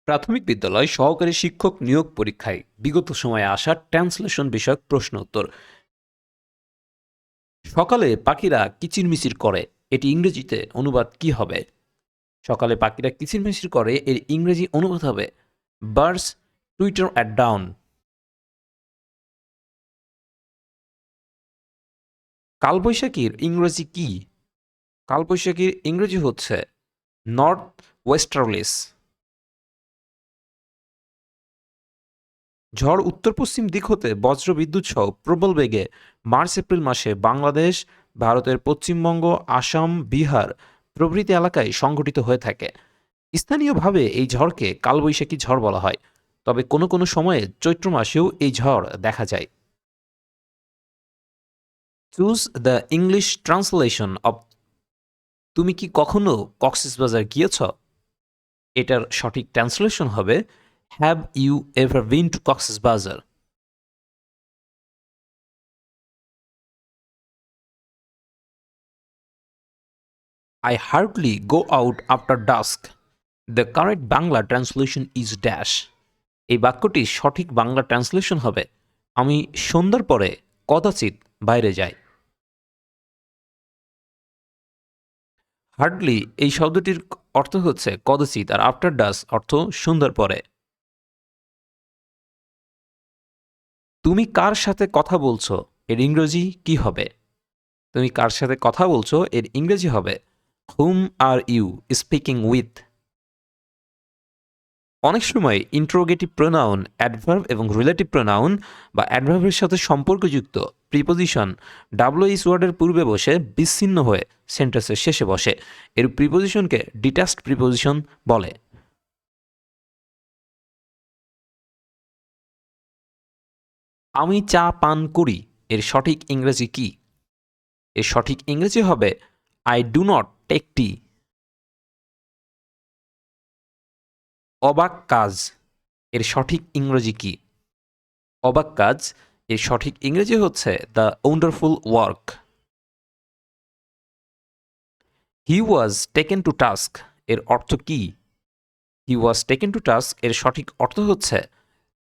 প্রাথমিক বিদ্যালয় সহকারী শিক্ষক নিয়োগ পরীক্ষায় বিগত সময়ে আসা ট্রান্সলেশন বিষয়ক প্রশ্ন উত্তর। সকালে পাখিরা কিচিরমিচির করে, এটি ইংরেজিতে অনুবাদ কি হবে? সকালে পাখিরা কিচিরমিচির করে, এর ইংরেজি অনুবাদ হবে বার্ডস টুইটার অ্যাট ডাউন। কালবৈশাখীর ইংরেজি কি? কালবৈশাখীর ইংরেজি হচ্ছে নর্থ ওয়েস্টার্লিস। ঝড় উত্তর পশ্চিম দিক হতে বজ্রবিদ্যুৎ সহ প্রবল বেগে মার্চ এপ্রিল মাসে বাংলাদেশ, ভারতের পশ্চিমবঙ্গ, আসাম, বিহার প্রভৃতি এলাকায় সংঘটিত হয়ে থাকে। স্থানীয়ভাবে এই ঝড়কে কালবৈশাখী ঝড় বলা হয়, তবে কোনো কোনো সময়ে চৈত্র মাসেও এই ঝড় দেখা যায়। Choose the English translation of. তুমি কি কখনো কক্সবাজার গিয়েছ? এটার সঠিক ট্রান্সলেশন হবে have you ever been to Cox's Bazar? I hardly go out after dusk. The correct Bangla translation is dash. এই বাক্যটির সঠিক বাংলা ট্রান্সলেশন হবে আমি সন্ধ্যার পরে কদাচিৎ বাইরে যাই। হার্ডলি এই শব্দটির অর্থ হচ্ছে কদাচিৎ, আর আফটার ডাস অর্থ সন্ধ্যার পরে। তুমি কার সাথে কথা বলছো, এর ইংরেজি কি হবে? তুমি কার সাথে কথা বলছো, এর ইংরেজি হবে whom are you speaking with. অনেক সময় ইন্ট্রোগেটিভ প্রোনাউন, অ্যাডভার্ব এবং রিলেটিভ প্রোনাউন বা অ্যাডভার্বের সাথে সম্পর্কযুক্ত প্রিপোজিশন ডাব্লিউএইচ ওয়ার্ডের পূর্বে বসে বিচ্ছিন্ন হয়ে সেন্টেন্সের শেষে বসে। এর প্রিপোজিশনকে ডিটাচড প্রিপোজিশন বলে। আমি চা পান করি, এর সঠিক ইংরেজি কি? এর সঠিক ইংরেজি হবে I do not take tea. অবাক কাজ, এর সঠিক ইংরেজি কি? অবাক কাজ, এর সঠিক ইংরেজি হচ্ছে the wonderful work. He was taken to task, এর অর্থ কি? হি ওয়াজ টেকেন টু টাস্ক এর সঠিক অর্থ হচ্ছে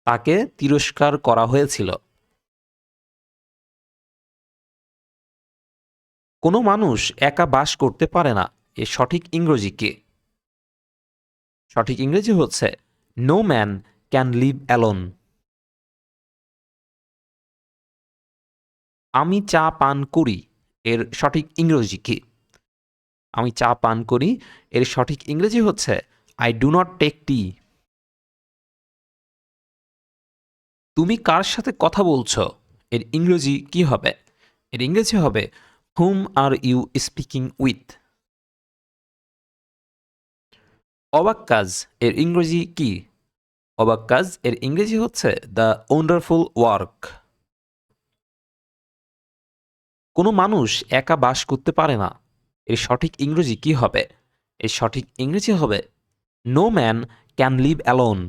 তাকে তিরস্কার করা হয়েছিল। কোনো মানুষ একা বাস করতে পারে না, এর সঠিক ইংরেজি কি? সঠিক ইংরেজি হচ্ছে no man can live alone. আমি চা পান করি, এর সঠিক ইংরেজি কি? আমি চা পান করি, এর সঠিক ইংরেজি হচ্ছে I do not take tea. তুমি কার সাথে কথা বলছো, এর ইংরেজি কি হবে? এর ইংরেজি হবে whom are you speaking with. অবাক কাজ এর ইংরেজি কি? অবাক কাজ এর ইংরেজি হচ্ছে দ্য ওয়ান্ডারফুল ওয়ার্ক। কোনো মানুষ একা বাস করতে পারে না, এর সঠিক ইংরেজি কি হবে? এর সঠিক ইংরেজি হবে no man can live alone.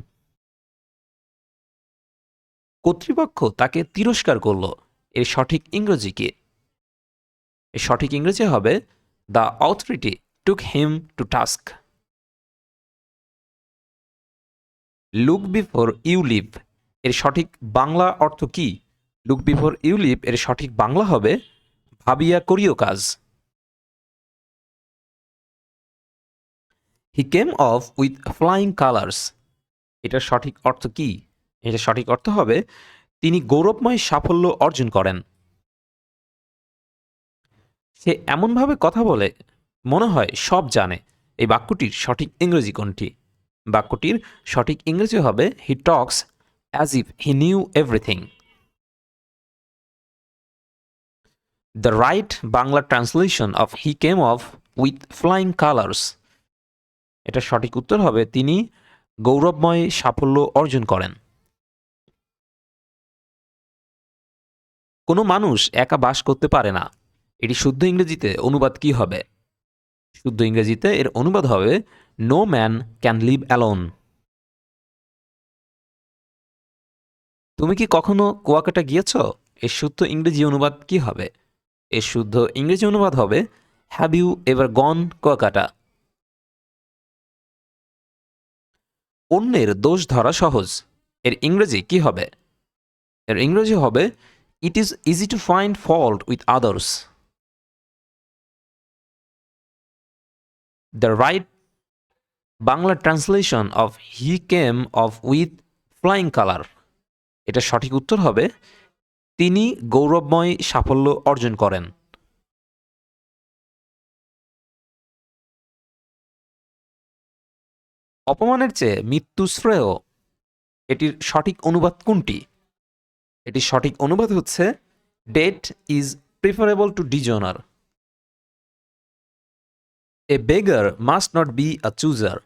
কর্তৃপক্ষ তাকে তিরস্কার করল, এর সঠিক ইংরেজি কি? এর সঠিক ইংরেজি হবে the authority took him to task. Look before you leave এর সঠিক বাংলা অর্থ কি? লুক বিফোর ইউ লিভ এর সঠিক বাংলা হবে ভাবিয়া করিও কাজ। হি came off with flying colours, এটার সঠিক অর্থ কি? এটার সঠিক অর্থ হবে তিনি গৌরবময় সাফল্য অর্জন করেন। সে এমনভাবে কথা বলে মনে হয় সব জানে, এই বাক্যটির সঠিক ইংরেজি কোনটি? বাক্যটির সঠিক ইংরেজি হবে he talks as if he knew everything. The right Bangla translation of he came off with flying colours, এটা সঠিক উত্তর হবে তিনি গৌরবময় সাফল্য অর্জন করেন। কোনো মানুষ একা বাস করতে পারে না, এটি শুদ্ধ ইংরেজিতে অনুবাদ কি হবে? শুদ্ধ ইংরেজিতে এর অনুবাদ হবে no man can live alone. তুমি কি কখনো কুয়াকাটা গিয়েছ? এর শুদ্ধ ইংরেজি অনুবাদ কি হবে? এর শুদ্ধ ইংরেজি অনুবাদ হবে হ্যাভ ইউ এভার গন কুয়াকাটা? অন্যের দোষ ধরা সহজ, এর ইংরেজি কি হবে? এর ইংরেজি হবে it is easy to find fault with others. The right Bangla translation of he came off with flying colour, এটা সঠিক উত্তর হবে তিনি গৌরবময় সাফল্য অর্জন করেন। অপমানের চেয়ে মৃত্যু শ্রেয়, এটির সঠিক অনুবাদ কোনটি? এটির সঠিক অনুবাদ হচ্ছে death is preferable to dishonour. A বেগার must not be a চুজার,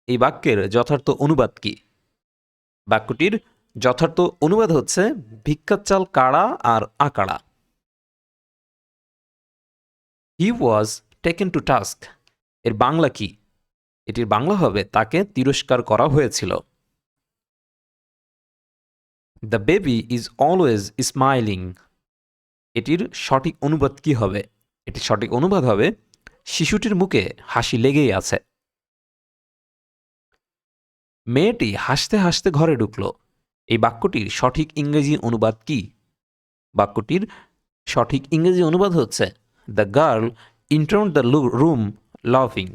এই বাক্যের যথার্থ অনুবাদ কি? বাক্যটির যথার্থ অনুবাদ হচ্ছে ভিক্ষার চাল কাড়া আর আকাড়া। হি ওয়াজ টেকেন টু টাস্ক, এর বাংলা কি? এটির বাংলা হবে তাকে তিরস্কার করা হয়েছিল। The baby is always smiling, এটির সঠিক অনুবাদ কি হবে? এটির সঠিক অনুবাদ হবে শিশুটির মুখে হাসি লেগেই আছে। মেয়েটি হাসতে হাসতে ঘরে ঢুকল, এই বাক্যটির সঠিক ইংরেজি অনুবাদ কি? বাক্যটির সঠিক ইংরেজি অনুবাদ হচ্ছে the girl entered the room লাফিং।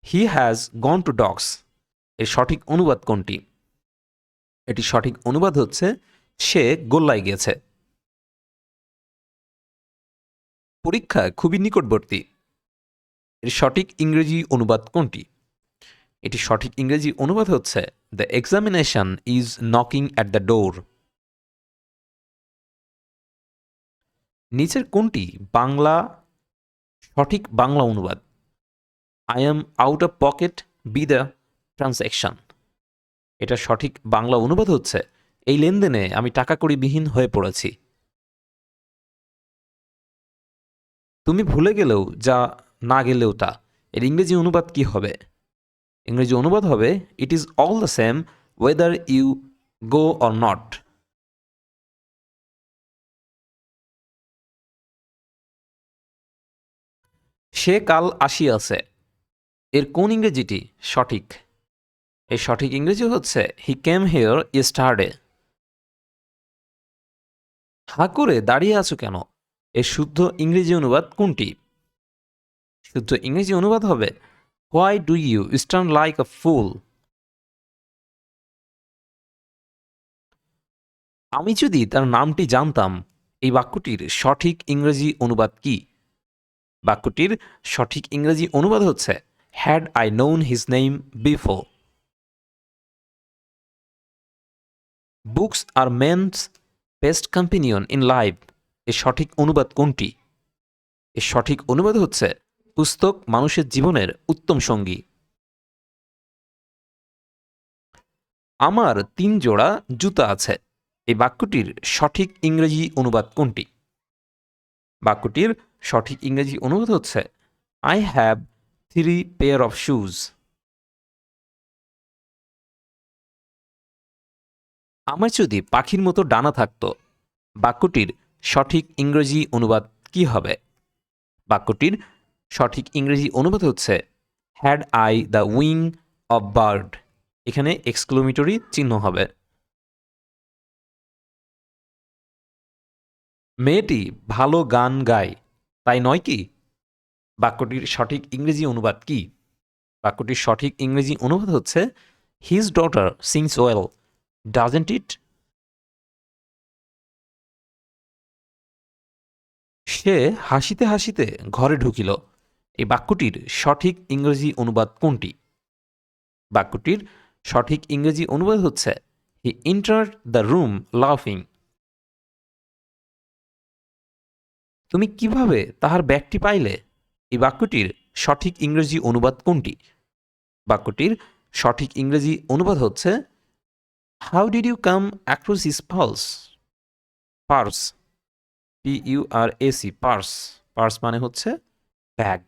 He has gone to dogs, এর সঠিক অনুবাদ কোনটি? এটি সঠিক অনুবাদ হচ্ছে সে গোল্লায় গেছে। পরীক্ষা খুবই নিকটবর্তী, এর সঠিক ইংরেজি অনুবাদ কোনটি? এটি সঠিক ইংরেজি অনুবাদ হচ্ছে the examination is knocking at the door. নিচের কোনটি বাংলা সঠিক বাংলা অনুবাদ? I am out of pocket B the transaction, এটা সঠিক বাংলা অনুবাদ হচ্ছে এই লেনদেনে আমি টাকা কড়িবিহীন হয়ে পড়েছি। তুমি ভুলে গেলেও যা, না গেলেও তা, এর ইংরেজি অনুবাদ কি হবে? ইংরেজি অনুবাদ হবে it is all the same whether you go or not. সে কাল আসিয়াছে, এর কোন ইংরেজিটি সঠিক? এর সঠিক ইংরেজি হচ্ছে হি কেম হিয়ার ইয়েস্টারডে। হা করে দাঁড়িয়ে আছো কেন, এর শুদ্ধ ইংরেজি অনুবাদ কোনটি? শুদ্ধ ইংরেজি অনুবাদ হবে why do you stand like a fool. আমি যদি তার নামটি জানতাম, এই বাক্যটির সঠিক ইংরেজি অনুবাদ কি? বাক্যটির সঠিক ইংরেজি অনুবাদ হচ্ছে had I known his name before. Books are mains best companion in life, এর সঠিক অনুবাদ কোনটি? এর সঠিক অনুবাদ হচ্ছে পুস্তক মানুষের জীবনের উত্তম সঙ্গী। আমার 3 জোড়া জুতা আছে, এই বাক্যটির সঠিক ইংরেজি অনুবাদ কোনটি? বাক্যটির সঠিক ইংরেজি অনুবাদ হচ্ছে I have 3 pair of shoes. আমার যদি পাখির মতো ডানা থাকতো, বাক্যটির সঠিক ইংরেজি অনুবাদ কি হবে? বাক্যটির সঠিক ইংরেজি অনুবাদ হচ্ছে had I the wing of bird, এখানে এক্সক্লোমেটরি চিহ্ন হবে। মেয়েটি ভালো গান গায়, তাই নয় কি? বাক্যটির সঠিক ইংরেজি অনুবাদ কি? বাক্যটির সঠিক ইংরেজি অনুবাদ হচ্ছে his daughter sings well, doesn't it. সে হাসিতে হাসিতে ঘরে ঢুকিল, এই বাক্যটির সঠিক ইংরেজি অনুবাদ কোনটি? বাক্যটির সঠিক ইংরেজি অনুবাদ হচ্ছে হি এন্টার্ড দ্য রুম লাফিং। তুমি কিভাবে তাহার ব্যাগটি পাইলে, এই বাক্যটির সঠিক ইংরেজি অনুবাদ কোনটি? বাক্যটির সঠিক ইংরেজি অনুবাদ হচ্ছে how did you come across his purse, PURAC, purse, purse মানে হচ্ছে ব্যাগ।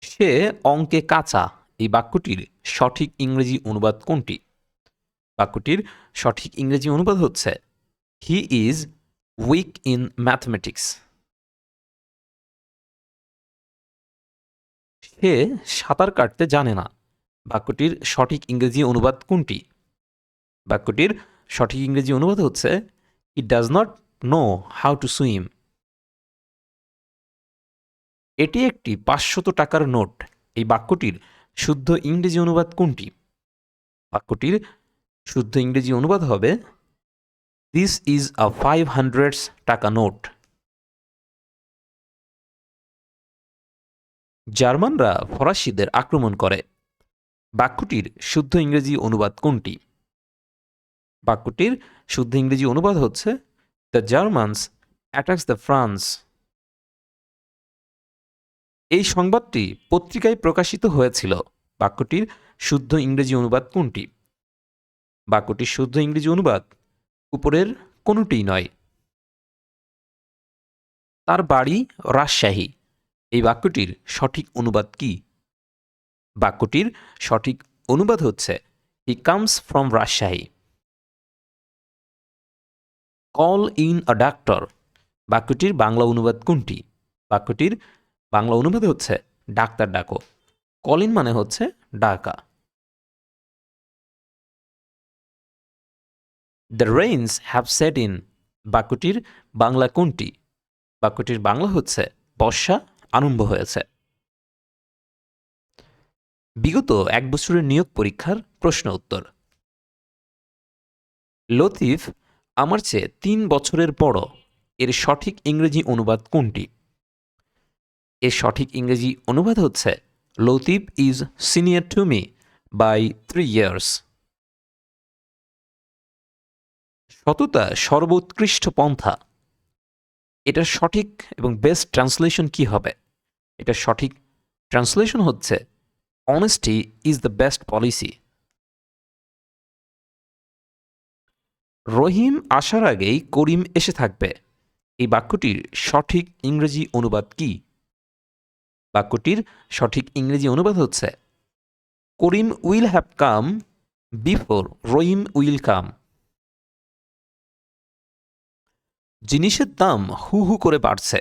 সে অঙ্কে কাঁচা, এই বাক্যটির সঠিক ইংরেজি অনুবাদ কোনটি? বাক্যটির সঠিক ইংরেজি অনুবাদ হচ্ছে he is weak in mathematics. সে সাঁতার কাটতে জানে না। বাক্যটির সঠিক ইংরেজি অনুবাদ কোনটি? বাক্যটির সঠিক ইংরেজি অনুবাদ হচ্ছে he does not know how to swim. এটি একটি 500 টাকার নোট। এই বাক্যটির শুদ্ধ ইংরেজি অনুবাদ কোনটি? বাক্যটির শুদ্ধ ইংরেজি অনুবাদ হবে দিস ইজ আ 500 টাকা নোট। জার্মানরা ফরাসিদের আক্রমণ করে। বাক্যটির শুদ্ধ ইংরেজি অনুবাদ কোনটি? বাক্যটির শুদ্ধ ইংরেজি অনুবাদ হচ্ছে দ্য জার্মানস অ্যাটাকস দ্য ফ্রান্স। এই সংবাদটি পত্রিকায় প্রকাশিত হয়েছিল। বাক্যটির শুদ্ধ ইংরেজি অনুবাদ কোনটি? বাক্যটির শুদ্ধ ইংরেজি অনুবাদ উপরের কোনোটিই নয়। তার বাড়ি রাজশাহী। এই বাক্যটির সঠিক অনুবাদ কি? বাক্যটির সঠিক অনুবাদ হচ্ছে he comes from Rajshahi. Call in a doctor. বাক্যটির বাংলা অনুবাদ কোনটি? বাক্যটির বাংলা অনুবাদ হচ্ছে ডাক্তার ডাকো। কল ইন মানে হচ্ছে ডাকা। The rains have set in. বাক্যটির বাংলা কোনটি? বাক্যটির বাংলা হচ্ছে বর্ষা আরম্ভ হয়েছে। বিগত 1 বছরের নিয়োগ পরীক্ষার প্রশ্ন উত্তর। লতিফ আমার চেয়ে 3 বছরের বড়। এর সঠিক ইংরেজি অনুবাদ কোনটি? এর সঠিক ইংরেজি অনুবাদ হচ্ছে Latif is senior to me by 3 years. সততা সর্বোৎকৃষ্ট পন্থা। এটার সঠিক এবং বেস্ট ট্রান্সলেশন কি হবে? এটার সঠিক ট্রান্সলেশন হচ্ছে honesty is the best policy. Rahim আসার আগেই করিম এসে থাকবে। এই বাক্যটির সঠিক ইংরেজি অনুবাদ কি? বাক্যটির সঠিক ইংরেজি অনুবাদ হচ্ছে Karim will have come before Rahim will come. জিনিসের দাম হু হু করে বাড়ছে।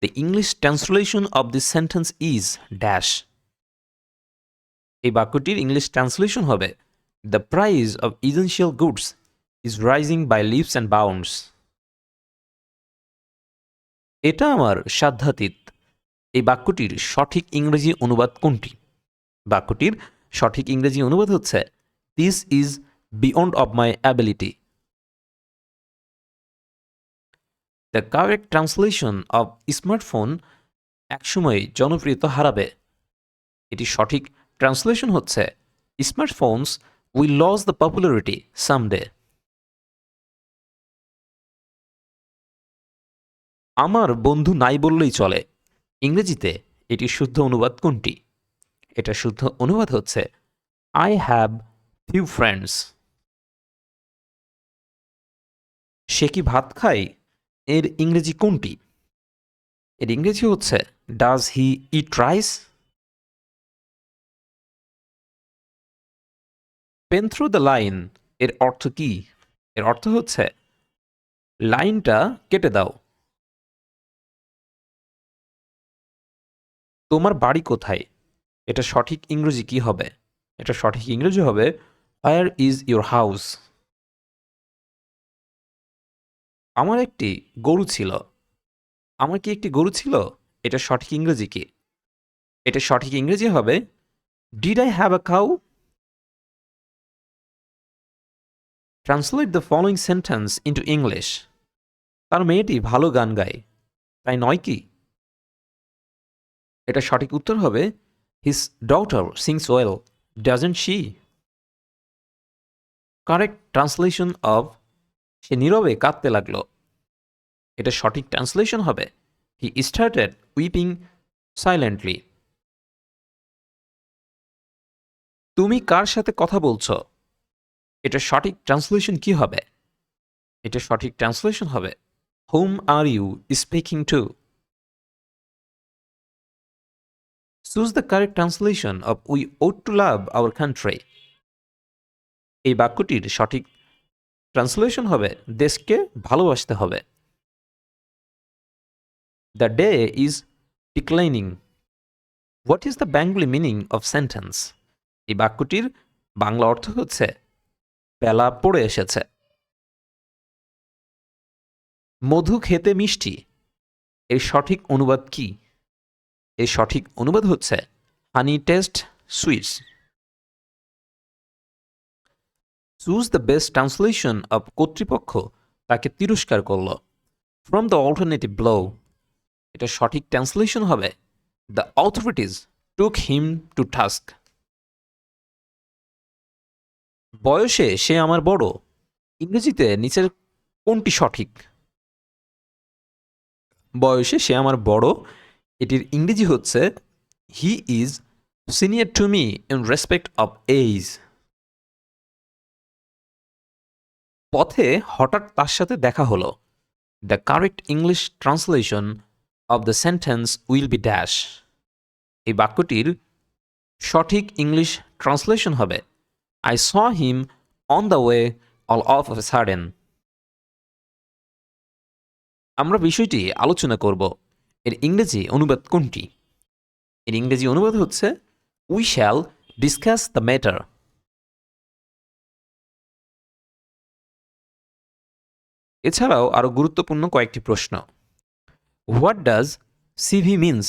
The English translation of this sentence is dash. এই বাক্যটির ইংলিশ ট্রান্সলেশন হবে the price of essential goods is rising by leaps and bounds. এটা আমার সাধ্যাতীত। এই বাক্যটির সঠিক ইংরেজি অনুবাদ কোনটি? বাক্যটির সঠিক ইংরেজি অনুবাদ হচ্ছে this is beyond of my ability. The correct translation of smartphone একসময় জনপ্রিয়তা হারাবে। এটি সঠিক ট্রান্সলেশন হচ্ছে smartphones will loss the popularity someday. আমার বন্ধু নাই বললেই চলে। ইংরেজিতে এটি শুদ্ধ অনুবাদ কোনটি? এটা শুদ্ধ অনুবাদ হচ্ছে আই হ্যাভ ফিউ ফ্রেন্ডস। সে কি ভাত খায়? এর ইংরেজি কোনটি? এর ইংরেজি হচ্ছে does he eat rice. Pen through the line এর অর্থ কি? এর অর্থ হচ্ছে লাইনটা কেটে দাও। তোমার বাড়ি কোথায়? এটা সঠিক ইংরেজি কি হবে? এটা সঠিক ইংরেজি হবে হোয়ার ইজ ইউর হাউস। আমার একটি গরু ছিল। আমার কি একটি গরু ছিল? এটা সঠিক ইংরেজি কি? এটা সঠিক ইংরেজি হবে did I have a cow. Translate the following sentence into English. তার মেয়েটি ভালো গান গায়, তাই নয় কি? এটা সঠিক উত্তর হবে his daughter sings well, doesn't she. Correct translation of সে নীরবে কাঁদতে লাগলো। এটা সঠিক ট্রান্সলেশন হবে হি স্টার্টেড উইপিং সাইলেন্টলি। তুমি কার সাথে কথা বলছো? এটা সঠিক ট্রান্সলেশন কি হবে? এটা সঠিক ট্রান্সলেশন হবে whom are you speaking to. Choose the correct translation of we ought to love our country. এই বাক্যটির সঠিক ট্রান্সলেশন হবে দেশকে ভালোবাসতে হবে। The day is declining. What is the Bengali meaning of sentence? এই বাক্যটির বাংলা অর্থ হচ্ছে বেলা পড়ে এসেছে। মধু খেতে মিষ্টি, এর সঠিক অনুবাদ কি? এর সঠিক অনুবাদ হচ্ছে honey taste sweets. Choose the best translation of কর্তৃপক্ষ তাকে তিরস্কার করল। ফ্রম দ্য অল্টারনেটিভ ব্লো, এটা সঠিক ট্রান্সলেশন হবে the authorities took him to task. বয়সে সে আমার বড়, ইংরেজিতে নিচের কোনটি সঠিক? বয়সে সে আমার বড়, এটির ইংরেজি হচ্ছে he is senior to me in respect of age. পথে হঠাৎ তার সাথে দেখা হলো। The correct English translation of the sentence will be dash. এই বাক্যটির সঠিক ইংলিশ ট্রান্সলেশন হবে I saw him on the way all of a sudden. আমরা বিষয়টি আলোচনা করব, এর ইংরেজি অনুবাদ কোনটি? এর ইংরেজি অনুবাদ হচ্ছে we shall discuss the matter. এছাড়াও আরও গুরুত্বপূর্ণ কয়েকটি প্রশ্ন। What does CV means?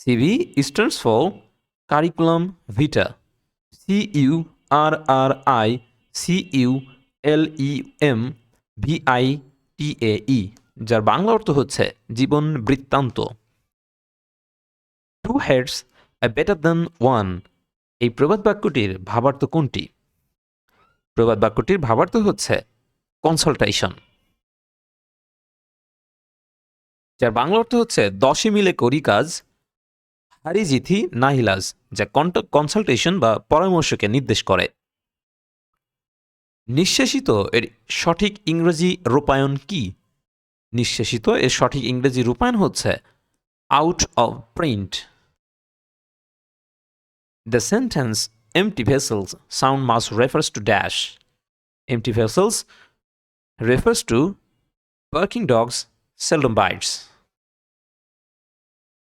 CV stands for curriculum vitae. CURRICULEMVITAE, যার বাংলা অর্থ হচ্ছে জীবন বৃত্তান্ত। Two heads I better than one, এই প্রবাদ বাক্যটির ভাবার্থ কোনটি? প্রবাদ বাক্যটির ভাবার্থ হচ্ছে কনসালটেশন, যার বাংলা অর্থ হচ্ছে 10 মিলে করি কাজ, হারিজিথি নাহিলাজ, যা কনসালটেশন বা পরামর্শকে নির্দেশ করে। নিঃশেষিত এর সঠিক ইংরেজি রূপায়ণ কি? নিঃশেষিত এর সঠিক ইংরেজি রূপায়ণ হচ্ছে out of print. The sentence empty vessels sound much refers to dash. Empty vessels refers to barking dogs seldom bites.